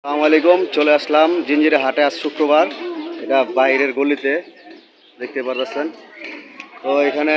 আসসালামু আলাইকুম। চলে আসলাম জিঞ্জিরা হাটে। আজ শুক্রবার, এটা বাইরের গলিতে দেখতে পাচ্ছেন। তো এখানে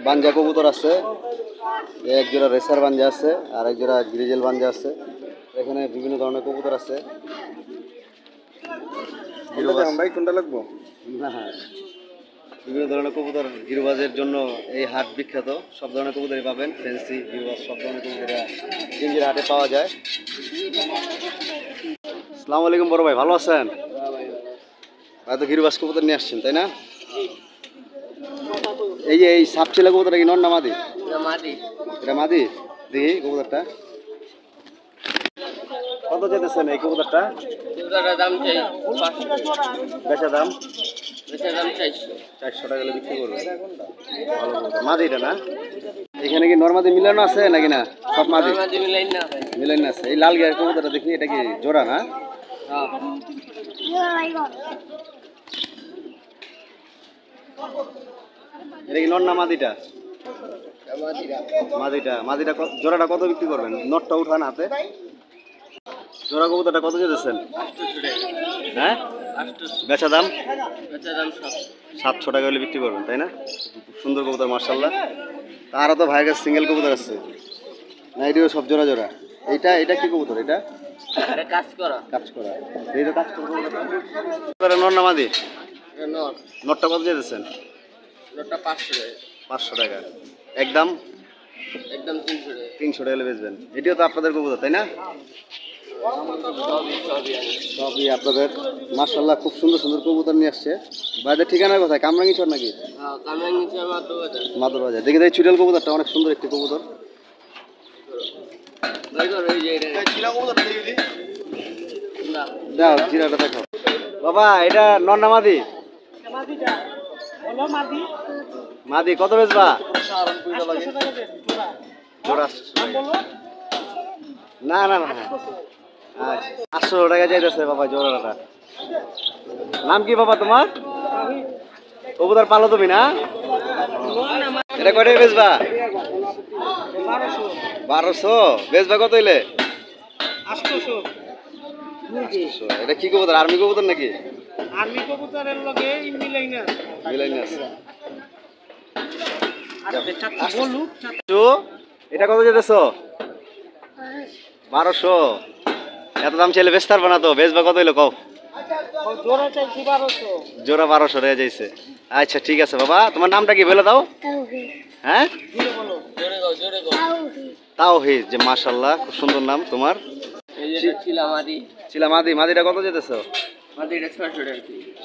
বাঞ্জা কবুতর আছে, এক জোড়া রেসার বাঞ্জা আছে আর এক জোড়া গ্রিজেল বাঞ্জা আছে। এখানে বিভিন্ন ধরনের কবুতর আছে। কোনটা লাগবো না, বিভিন্ন ধরনের কবুতর গিরবাজের জন্য এই হাট বিখ্যাত। সব ধরনের কবুতরই পাবেন, ফ্যান্সি গিরবাজ সব ধরনের কবুতর জিঞ্জিরা হাটে পাওয়া যায়। আসসালামু আলাইকুম বড় ভাই, ভালো আছেন? ভাই তো গিরবাজ কবুতর নিয়ে আসছেন তাই না? এই সাপচিলা কবুতরটা কি নর না মাদি? এটা মাদি। দেখি কবুতরটা কত যেতেছেন এই কবুতরটা? বেচা দাম 400 টাকা বিক্রি করবে। ভালো কবুতর, মাদিটা না? এখানে কি নর মাদি মিলানো আছে নাকি না? সব মাদি মিলানো আছে। এই লাল গিয়ার কবুতরটা দেখি, এটা কি জোড়া না? এটা কি নর না মাদিটা? মাদিটা জোড়াটা কত বিক্রি করবেন? নটটা উঠান হাতে। জোড়া কবুতরটা কত যেতেছেন? হ্যাঁ, বেচা দাম 700 টাকা হলে বিক্রি করবেন তাই না? সুন্দর কবুতর মার্শাল্লাহ। তারও তো ভাইয়ের কাছে সিঙ্গেল কবুতর আছে না? এটিও সব জোড়া জোড়া। এটা কি কবুতর? এটা কাজ করা। এই তো কাজ করা নর না মাদি? নটটা কত যেতেছেন? 500 টাকা। একদম 300 টাকা হলে বেচবেন। এটিও তো আপনাদের কবুতর তাই না? সবই আপনাদের। মার্শাল্লাহ, খুব সুন্দর সুন্দর কবুতর নিয়ে আসছে। ভাইদের ঠিকানা কোথায়? কামরাঙ্গীচর নাকি? মাদুরবাজার। দেখি দেখি চুড়াল কবুতরটা অনেক সুন্দর একটি কবুতর। দাও জিরাটা দেখো বাবা। এটা নর না মাদি? মাদি। কত বেচবা? জোড়া না না না, 800 টাকা চাইতেছে বাবা জোড়াটা। নাম কি বাবা তোমার? কবুতর পালো তুমি না? এটা কয়টায় বেচবা? 1200 বেচবা। কত হইলে? 800। এটা কি কবুতর? আর্মি কবুতর নাকি? এটা কত যেতেছ? 1200। এত দাম চাইলে বেচতে পারবো না তো। বেচবা কত হইলো কও? জোড়া 1200 টাকা চাইছে। আচ্ছা ঠিক আছে বাবা, তোমার নামটা কি বলে দাও? হ্যাঁ, তাওহীদ। যে মাশাআল্লাহ, খুব সুন্দর নাম তোমার। চিলা মাদি। মাদিটা কত যেতেছ?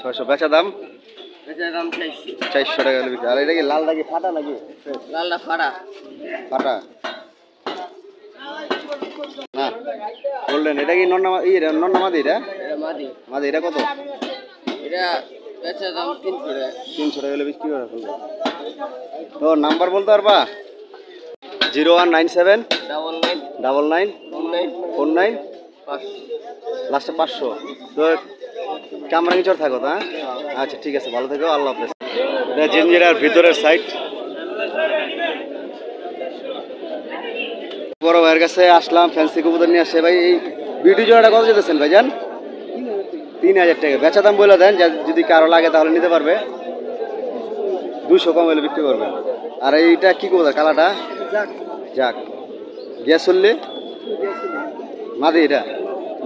600। বেচা দাম 400 টাকা বিক্রি। আর এটা কি লালটা কি ফাটা নাকি? ফাটা না, বললেন। এটা কি নন্না মাদি? এটা মাদি। এটা কত? 300 টাকা বিক্রি করে ফেলবে। তো নাম্বার বলতে পারবা? 0197 99 49 লাস্টে 500। তো কামরাঙ্গীচর থাকো তা? আচ্ছা ঠিক আছে, ভালো থেকো, আল্লাহ হাফেজ। এটা জিঞ্জিরার ভিতরের সাইড। বড় ভাইয়ের কাছে আসলাম, ফ্যান্সি কবুতর নিয়ে আসছে। ভাই এই বিউটি জোড়াটা কত যেতেছেন ভাইজান? 3000 টাকা। বেচা দাম বলে দেন, যদি কারো লাগে তাহলে নিতে পারবে। 200 কম হলে বিক্রি করবেন। আর এইটা কি কবুতর কালাটা? যাক। গ্যাস চললে মাদি।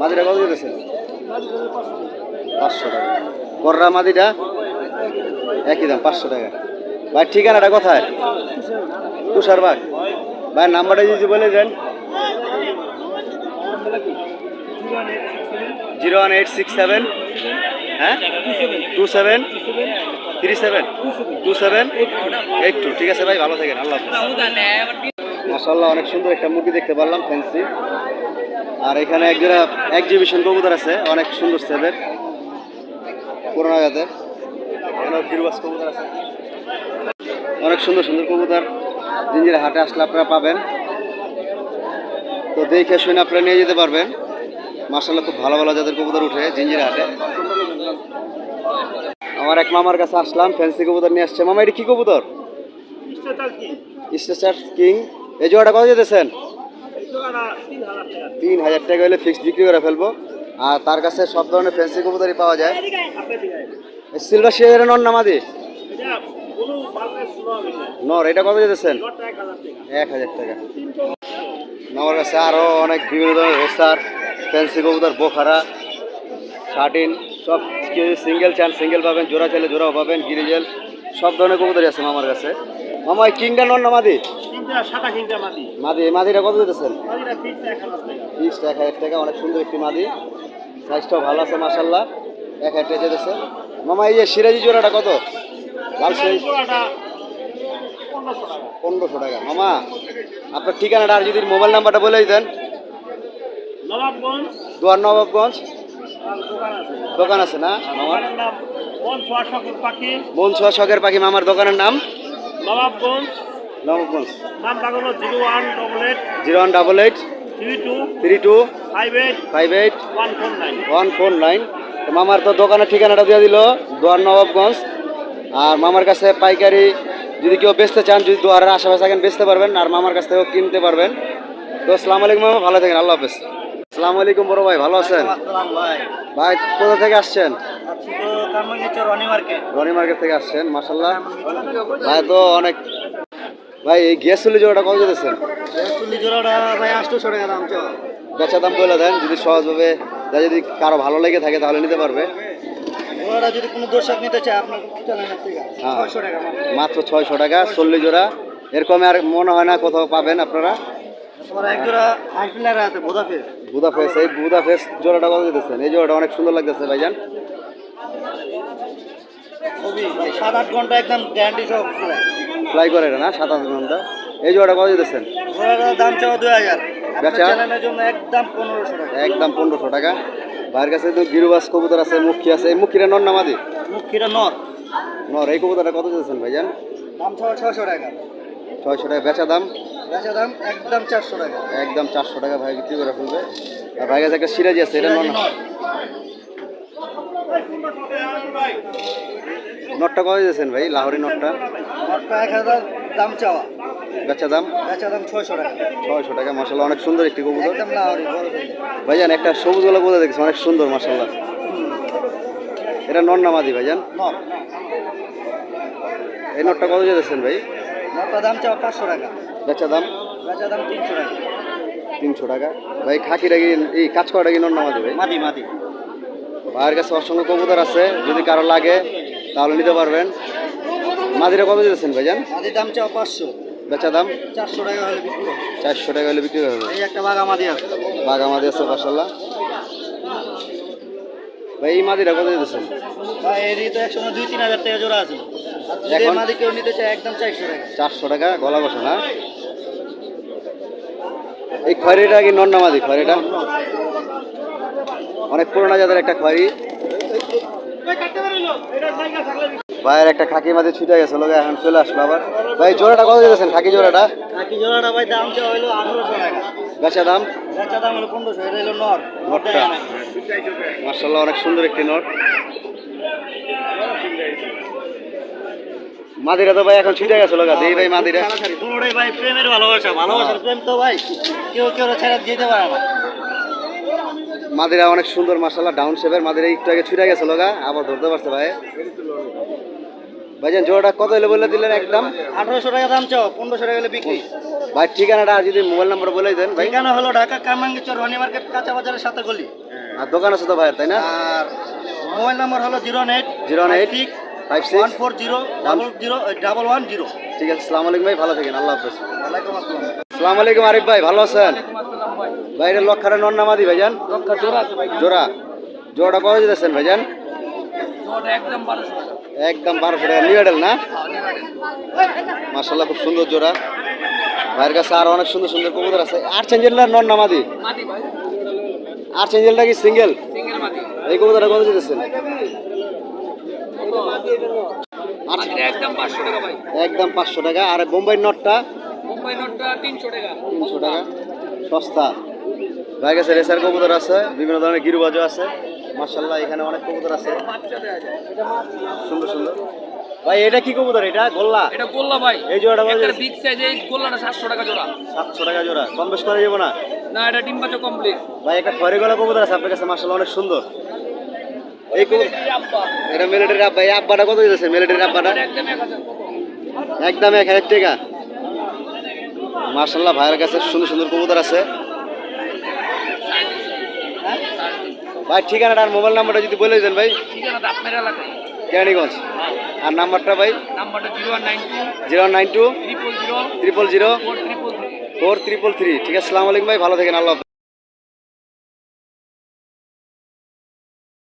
মাদিটা কত যেতেছেন? 500 টাকা। গররা মাদিটা একই দাম, 500 টাকা। ভাই ঠিকানাটা কোথায়? তুষারবাগ। ভাইয়ের নাম্বারটা যদি বলে দেন। 01867 হ্যাঁ 27 37 2782। ঠিক আছে ভাই, ভালো থাকেন, আল্লাহ হাফেজ। মাশাআল্লাহ, অনেক সুন্দর একটা মুরগি দেখতে পারলাম, ফ্যান্সি। আর এখানে একজোড়া এক্সিবিশন কবুতর আছে, অনেক সুন্দর সেভের পুরোনো জাতের। এখানেও গিরবাজ কবুতর আছে, অনেক সুন্দর সুন্দর কবুতর জিঞ্জিরা হাটে আসলে আপনারা পাবেন। তো দেখে শুনে আপনারা নিয়ে যেতে পারবেন। মাশাআল্লাহ, খুব ভালো ভালো জাতের কবুতর উঠে জিঞ্জিরা হাটে। আমার এক মামার কাছে আসলাম, ফ্যান্সি কবুতর নিয়ে আসছে। মামা এটা কি কবুতর? স্টেচার কিং। এই জোড়াটা কত যেতেছেন? 3000 টাকা হলে ফিক্সড বিক্রি করে ফেলবো। আর তার কাছে সব ধরনের ফ্যান্সি কবুতরই পাওয়া যায়। সিলভার শেয়ারের নর নামাদি নর, এটা কত যেতেছেন? 1000 টাকা। আমার কাছে আরও অনেক বিভিন্ন ধরনের রেসার ফ্যান্সি কবুতর, বোখারা, শার্টিন সব সিঙ্গেল চান সিঙ্গেল পাবেন, জোড়া চাইলে জোড়াও পাবেন, গিরিজেল সব ধরনের কবুতরই আছে মামার কাছে। মামা এই কিংটা নর না মাদি? মাদি। এই মাদিটা কত যেতেছেন? ফিক্সড 1000 টাকা। অনেক সুন্দর একটি মাদি, সাইজটাও ভালো আছে মাশাল্লাহ। 1000 টাকা যেতেছে। মামা এই যে সিরাজি জোড়াটা কত? লাল সিরাজি 1500 টাকা। মামা আপনার ঠিকানাটা আর যদি মোবাইল নাম্বারটা বলে দিতেন। নবাবগঞ্জ দোকান আছে না মামার? মন ছোঁয়া শখের পাখি মামার দোকানের নাম নবাবগঞ্জ। নাম্বার 018325858 মামার তো দোকানের ঠিকানাটা দিয়ে দিল দোয়ার নবাবগঞ্জ। আর মামার কাছে পাইকারি যদি কেউ বেচতে চান, যদি দোয়ারের আশেপাশে থাকেন বেচতে পারবেন, আর মামার কাছ থেকেও কিনতে পারবেন। তো আসসালামু আলাইকুম মামা, ভালো থাকেন, আল্লাহ হাফেজ। আসসালামু আলাইকুম বড় ভাই, ভালো আছেন? ভাই কোথা থেকে আসছেন? রনি মার্কেট থেকে আসছেন মাশাল্লাহ। ভাই তো অনেক, ভাই এই গ্যাস চুল্লি জোড়াটা কত যেতেছেন? ভাই 800 টাকা দাম চল। বেচা দাম বলে দেন যদি সহজভাবে, যা যদি কারো ভালো লেগে থাকে তাহলে নিতে পারবে। ওরা যদি কোনো দর্শক নিতে চায় আপনার চলেন থেকে হ্যাঁ 600 টাকা মাত্র 600 টাকা 40 জোড়া। এরকম আর মনে হয় না কোথাও পাবেন আপনারা। তোমার এক জোড়া হাইফিলার আছে বোদাফেস। বুদাফেস, এই বুদাফেস জোড়াটা কত দিতেছেন? এই জোড়াটা অনেক সুন্দর লাগতেছে ভাইজান। খুবই 7-8 ঘন্টা একদম গ্যারান্টি সহ ফ্লাই করে এটা না 7-8 ঘন্টা। এই জোড়াটা কত দিতেছেন? ওটার দাম চাও 2000, আপনার বেচা? চ্যানেলের জন্য একদম 1500 টাকা। একদম 1500 টাকা। ভাইয়ের কাছে তো গিরুবাস কবুতর আছে, মুখী আছে। এই মুখীরা নর না মাদি? মুখিটা নর। নর। এই কবুতরটা কত দিতেছেন ভাইজান? দাম চাও 600 টাকা। 600 টাকা বেচা দাম? বেচা দাম একদম 400 টাকা। একদম 400 টাকা ভাই বিক্রি করে ফেলবে। আর ভাইয়ের কাছে একটা সিরাজি আছে, এটা নর না? নটটা কত দিতেছেন ভাই, লাহোরি নটটা? নরটা 1000 দাম চাওয়া। বেচা দাম? বেচা দাম 600 টাকা। 600 টাকা মাশাআল্লাহ, অনেক সুন্দর একটি কবুতর। একদম লাহোরি বড় সাইজ। ভাইজান একটা সবুজ গোলা কবুতর দেখছি, অনেক সুন্দর মাশাআল্লাহ। এটা নর না মাদি ভাইজান? নর। এই নটটা কত যেতেছেন ভাই? নরটা দাম চাওয়া 500 টাকা। বেচা দাম? বেচা দাম 300 টাকা। 300 টাকা। ভাই খাকিটা কি, এই কাজ করাটা কি নর না মাদি ভাই? মাদি মাদি। ভাইয়ের কাছে অসংখ্য কবুতর আছে, যদি কারো লাগে তাহলে নিতে পারবেন। মাদিরা কত যেতেছেন ভাইজান? মাদির দাম চাওয়া 500। বেচা দাম? 400 টাকা হলে বিক্রি হবে। 400 টাকা হলে বিক্রি হবে। এই একটা বাঘা মাদি আছে। বাঘা মাদি আছে মাশাআল্লাহ। ভাই এই মাদিরা কত যেতেছেন? ভাই এরই তো একসময় 2-3000 টাকা জোড়া আছে। যদি এখন? এই মাদি কেউ নিতে চায় একদম 400 টাকা। 400 টাকা গলা বসে না? এই খয়রিটা কি নর না মাদি? খয়রিটা অনেক পুরোনো জাতের একটা খয়রি। ভাইয়ের একটা খাকি মাদি ছুটে গেছে লোক, এখন চলে আসলো আবার। ভাই জোড়াটা কত যেতেছেন খাকি জোড়াটা? কাকি জোড়াটা ভাই দাম চাওয়া হলো 1800 টাকা। বেচা দাম? বেচা দাম হলো 1500। এটা হলো নর। নরটা মাশাআল্লাহ অনেক সুন্দর একটি নর। মাদিরা তো ভাই এখন ছুটে গেছে লোক, দেই ভাই মাদিরা। দুটোই ভাই প্রেমের ভালোবাসা, ভালোবাসার প্রেম তো ভাই কেউ কেউ ছেড়ে যেতে পারে না। মাদিরা অনেক সুন্দর মাশাআল্লাহ, ডাউন শেপের মাদিরা একটু আগে ছুটে গেছে লোক, আবার ধরতে পারছে ভাই। ভাইজান জোড়াটা কত হলে বলে দিলেন? একদম 1800 টাকা দাম চাও, 1500 টাকা হলে বিক্রি। ভাই ঠিকানাটা আর যদি মোবাইল নাম্বার বলে দেন ভাই। ঠিকানা হলো ঢাকা কামাঙ্গিচর রনি মার্কেট কাঁচা বাজারের সাথে গলি। আর দোকান আছে তো ভাই, তাই না? আর মোবাইল নাম্বার হলো 08056 1400010। ঠিক আছে, আসসালামু আলাইকুম ভাই, ভালো থাকেন, আল্লাহ হাফেজ। ওয়ালাইকুম আসসালাম। আসসালামু আলাইকুম আরিফ ভাই, ভালো আছেন? ভাই এটা লক্ষারে নর না মাদি ভাইজান? জোড়া। জোড়াটা কত দিতেছেন ভাইজান? একদম 1200 টাকা। নিউডেল না মাশাআল্লাহ, খুব সুন্দর জোড়া। ভাইয়ের কাছে আরো অনেক সুন্দর সুন্দর কবুতর আছে। আর চেঞ্জেলটা নর না মাদি? আর চেঞ্জেলটা কি সিঙ্গেল? এই কবুতরটা কত দিতেছেন? একদম 500 টাকা। আর বোম্বাই নটটা? 300 টাকা, সস্তা। ভাইয়ের কাছে রেসার কবুতর আছে, বিভিন্ন ধরনের গিরুবাজও আছে মাশাআল্লাহ। এখানে অনেক কবুতর আছে সুন্দর সুন্দর। ভাই এটা কি কবুতর এটা গোল্লা এটা গোল্লা ভাই, এই জোড়াটা কত একটা যাচ্ছে? বিগ সাইজ, এই গোল্লাটা 700 টাকা জোড়া। 700 টাকা জোড়া, কম বেশ করা যাবো না? না, এটা ডিম বাচ্চা কমপ্লিট। ভাই একটা খড়ে গলা কবুতর আছে আপনার কাছে, মাশাআল্লাহ অনেক সুন্দর। এই কবুতর এটা মিলিটারি আব্বা, এই আব্বাটা কত দিতেছে মিলিটারি আব্বাটা? একদম 1000 একদম 1000 টাকা। মাশাআল্লাহ ভাইয়ের কাছে সুন্দর সুন্দর কবুতর আছে। ভাই ঠিকানাটা আর মোবাইল নাম্বারটা যদি বলে দেন ভাই। ঠিকানা তো আপনার এলাকায়, কেরানীগঞ্জ। আর নাম্বারটা ভাই? নাম্বারটা 0192 092 000 000 4333। 4333। ঠিক আছে, আসসালামু আলাইকুম ভাই, ভালো থাকেন, আল্লাহ হাফেজ।